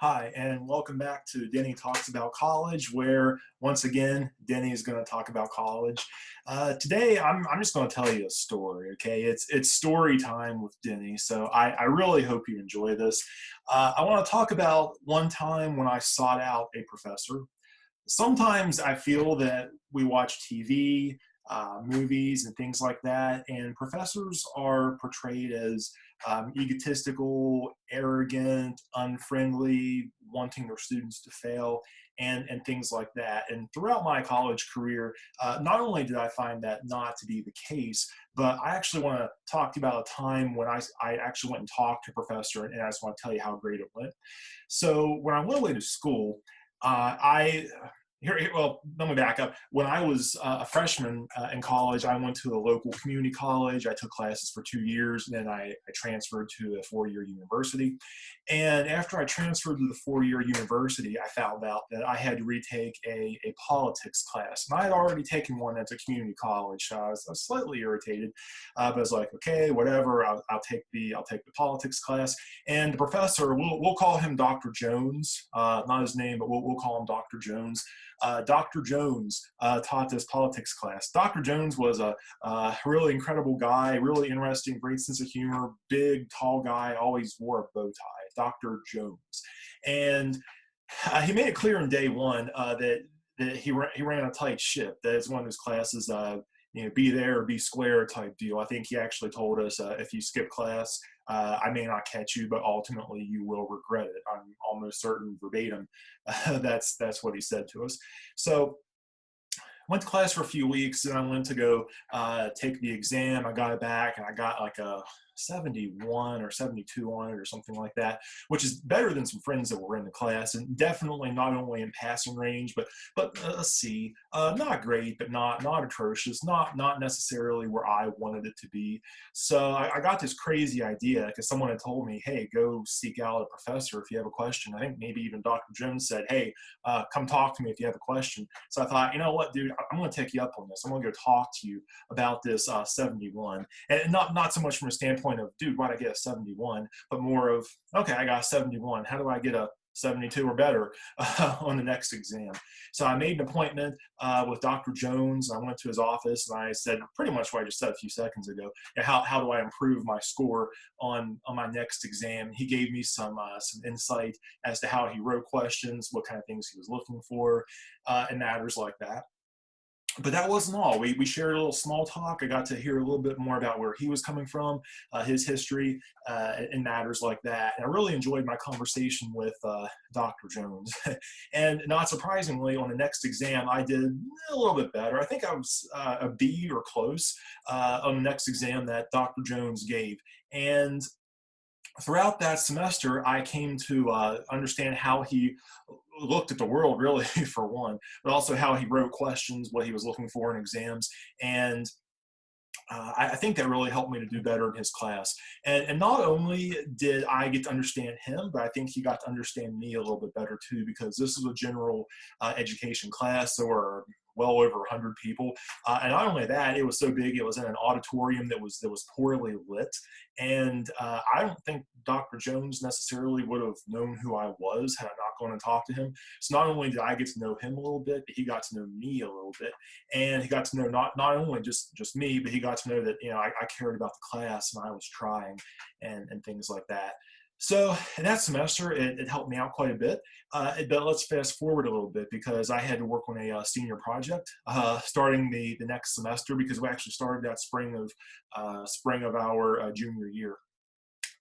Hi, and welcome back to Denny Talks About College, where once again, Denny is going to talk about college. Today, I'm just going to tell you a story, okay? It's story time with Denny, so I really hope you enjoy this. I want to talk about one time when I sought out a professor. Sometimes I feel that we watch TV, movies, and things like that, and professors are portrayed as egotistical, arrogant, unfriendly, wanting their students to fail, and things like that. And throughout my college career, not only did I find that not to be the case, but I actually want to talk to you about a time when I actually went and talked to a professor, and I just want to tell you how great it went. So when I went away to school, I well, let me back up. When I was a freshman in college, I went to a local community college. I took classes for 2 years, and then I transferred to a four-year university. And after I transferred to the four-year university, I found out that I had to retake a politics class. And I had already taken one at a community college. I was slightly irritated, but I was like, okay, whatever. I'll take the politics class. And the professor, we'll call him Dr. Jones, not his name, but we'll call him Dr. Jones. Dr. Jones taught this politics class. Dr. Jones was a really incredible guy, really interesting, great sense of humor, big, tall guy, always wore a bow tie, Dr. Jones. And he made it clear in day one that he ran a tight ship. That it's one of those classes, be there or be square type deal. I think he actually told us if you skip class, I may not catch you, but ultimately you will regret it. I'm almost certain verbatim. That's what he said to us. So went to class for a few weeks, and I went to go take the exam. I got it back, and I got like a 71 or 72 on it or something like that, which is better than some friends that were in the class, and definitely not only in passing range, but a C. Not great, but not atrocious, not necessarily where I wanted it to be. So I got this crazy idea because someone had told me, hey, go seek out a professor if you have a question. I think maybe even Dr. Jones said, hey, come talk to me if you have a question. So I thought, you know what, dude, I'm going to take you up on this. I'm going to go talk to you about this 71, and not so much from a standpoint of, dude, why'd I get a 71, but more of, okay, I got a 71. How do I get a 72 or better on the next exam? So I made an appointment with Dr. Jones. I went to his office and I said pretty much what I just said a few seconds ago. How do I improve my score on my next exam? He gave me some insight as to how he wrote questions, what kind of things he was looking for, and matters like that. But that wasn't all. We shared a little small talk. I got to hear a little bit more about where he was coming from, his history, and matters like that. And I really enjoyed my conversation with Dr. Jones. And not surprisingly, on the next exam, I did a little bit better. I think I was a B or close on the next exam that Dr. Jones gave. And throughout that semester, I came to understand how he looked at the world, really, for one, but also how he wrote questions, what he was looking for in exams. And I think that really helped me to do better in his class. And not only did I get to understand him, but I think he got to understand me a little bit better too, because this is a general education class. So we're well over 100 people. And not only that, it was so big, it was in an auditorium that was poorly lit. And I don't think Dr. Jones necessarily would have known who I was had I not gone and talked to him. So not only did I get to know him a little bit, but he got to know me a little bit. And he got to know not only just me, but he got to know that, I cared about the class and I was trying and things like that. So in that semester, it helped me out quite a bit. But let's fast forward a little bit because I had to work on a senior project starting the next semester, because we actually started that spring of our junior year.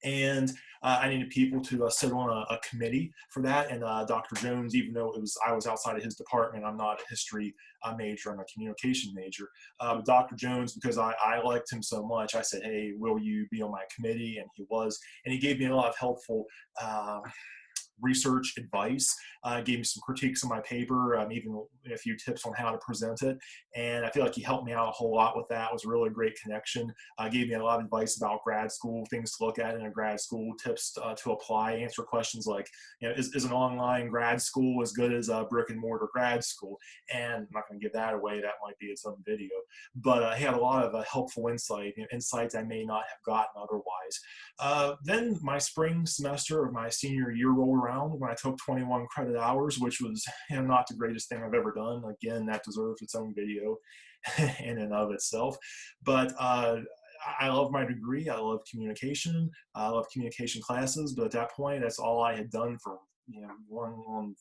And I needed people to sit on a committee for that. And Dr. Jones, even though I was outside of his department, I'm not a history major, I'm a communication major. But Dr. Jones, because I liked him so much, I said, hey, will you be on my committee? And he was. And he gave me a lot of helpful research advice, gave me some critiques on my paper, even a few tips on how to present it. And I feel like he helped me out a whole lot with that. It was a really great connection. Gave me a lot of advice about grad school, things to look at in a grad school, tips to apply, answer questions like, is an online grad school as good as a brick and mortar grad school? And I'm not going to give that away. That might be its own video. But he had a lot of helpful insights I may not have gotten otherwise. Then my spring semester of my senior year rolled around. around when I took 21 credit hours, which was not the greatest thing I've ever done. Again, that deserves its own video in and of itself. But I love my degree. I love communication. I love communication classes. But at that point, that's all I had done for one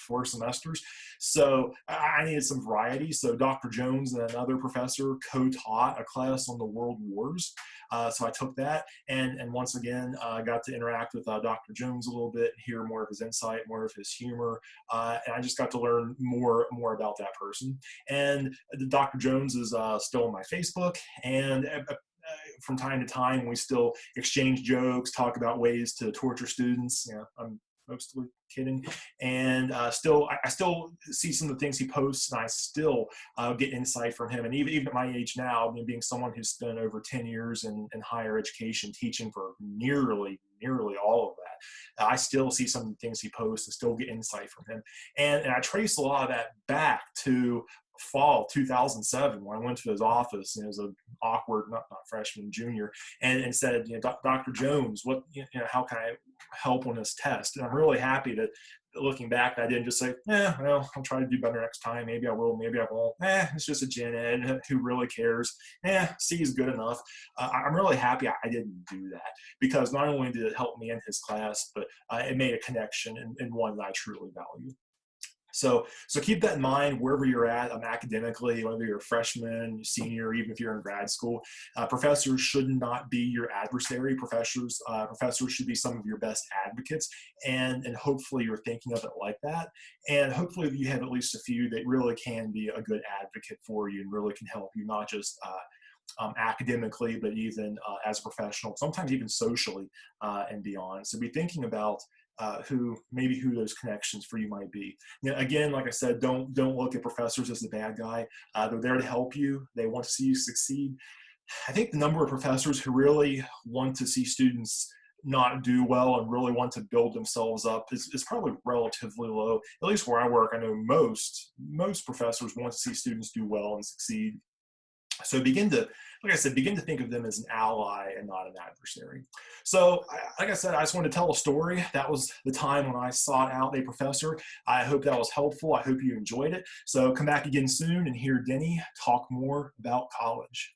4 semesters. So I needed some variety. So Dr. Jones and another professor co-taught a class on the world wars. So I took that, and once again, got to interact with Dr. Jones a little bit, hear more of his insight, more of his humor, and I just got to learn more about that person. And Dr. Jones is still on my Facebook, and from time to time, we still exchange jokes, talk about ways to torture students. I'm mostly kidding. And I still see some of the things he posts, and I still get insight from him. And even at my age now, being someone who's spent over 10 years in higher education teaching for nearly all of that, I still see some of the things he posts and still get insight from him. And I trace a lot of that back to fall 2007 when I went to his office, and it was an awkward, not freshman, junior, and said, Dr. Jones, what, how can I help on this test? And I'm really happy that, looking back, I didn't just say, well, I'll try to do better next time. Maybe I will, maybe I won't. It's just a gen ed. Who really cares? C is good enough. I'm really happy I didn't do that, because not only did it help me in his class, but it made a connection, and one that I truly value. So keep that in mind wherever you're at academically, whether you're a freshman, senior, even if you're in grad school. Professors should not be your adversary. Professors should be some of your best advocates, and hopefully you're thinking of it like that. And hopefully you have at least a few that really can be a good advocate for you and really can help you, not just academically, but even as a professional, sometimes even socially and beyond. So be thinking about who those connections for you might be. Again, like I said, don't look at professors as the bad guy. They're there to help you. They want to see you succeed. I think the number of professors who really want to see students not do well and really want to build themselves up is probably relatively low. At least where I work, I know most professors want to see students do well and succeed. So begin to think of them as an ally and not an adversary. So like I said, I just wanted to tell a story. That was the time when I sought out a professor. I hope that was helpful. I hope you enjoyed it. So come back again soon and hear Denny talk more about college.